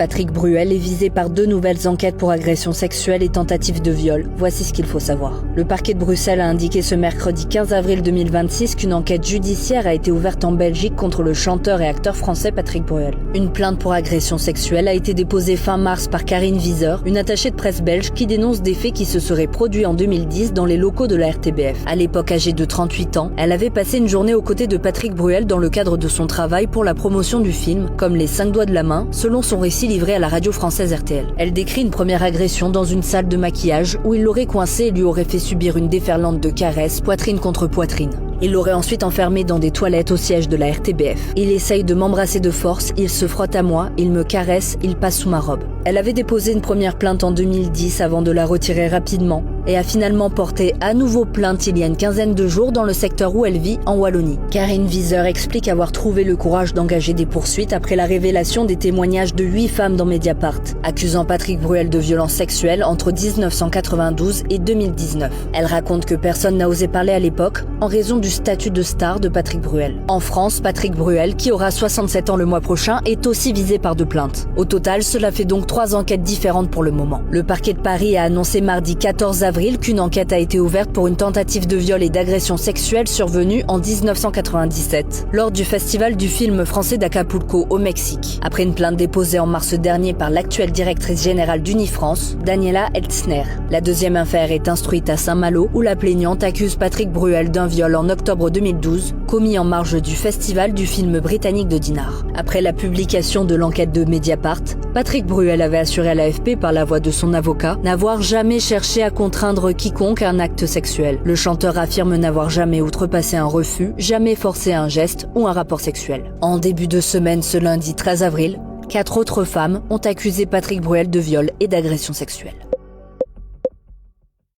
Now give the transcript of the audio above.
Patrick Bruel est visé par 2 nouvelles enquêtes pour agression sexuelle et tentative de viol. Voici ce qu'il faut savoir. Le parquet de Bruxelles a indiqué ce mercredi 15 avril 2026 qu'une enquête judiciaire a été ouverte en Belgique contre le chanteur et acteur français Patrick Bruel. Une plainte pour agression sexuelle a été déposée fin mars par Karine Wieser, une attachée de presse belge qui dénonce des faits qui se seraient produits en 2010 dans les locaux de la RTBF. À l'époque âgée de 38 ans, elle avait passé une journée aux côtés de Patrick Bruel dans le cadre de son travail pour la promotion du film, comme Les 5 doigts de la main, selon son récit livré à la radio française RTL. Elle décrit une première agression dans une salle de maquillage où il l'aurait coincée et lui aurait fait subir une déferlante de caresses, poitrine contre poitrine. Il l'aurait ensuite enfermé dans des toilettes au siège de la RTBF. Il essaye de m'embrasser de force, il se frotte à moi, il me caresse, il passe sous ma robe. Elle avait déposé une première plainte en 2010 avant de la retirer rapidement et a finalement porté à nouveau plainte il y a une quinzaine de jours dans le secteur où elle vit, en Wallonie. Karine Wieser explique avoir trouvé le courage d'engager des poursuites après la révélation des témoignages de 8 femmes dans Mediapart, accusant Patrick Bruel de violences sexuelles entre 1992 et 2019. Elle raconte que personne n'a osé parler à l'époque en raison du statut de star de Patrick Bruel. En France, Patrick Bruel, qui aura 67 ans le mois prochain, est aussi visé par 2 plaintes. Au total, cela fait donc 3 enquêtes différentes pour le moment. Le parquet de Paris a annoncé mardi 14 avril qu'une enquête a été ouverte pour une tentative de viol et d'agression sexuelle survenue en 1997, lors du festival du film français d'Acapulco au Mexique. Après une plainte déposée en mars dernier par l'actuelle directrice générale d'Unifrance, Daniela Eltzner. La deuxième affaire est instruite à Saint-Malo, où la plaignante accuse Patrick Bruel d'un viol en octobre 2012, commis en marge du festival du film britannique de Dinard. Après la publication de l'enquête de Mediapart, Patrick Bruel avait assuré à l'AFP par la voix de son avocat n'avoir jamais cherché à contraindre quiconque à un acte sexuel. Le chanteur affirme n'avoir jamais outrepassé un refus, jamais forcé un geste ou un rapport sexuel. En début de semaine, ce lundi 13 avril, 4 autres femmes ont accusé Patrick Bruel de viol et d'agression sexuelle.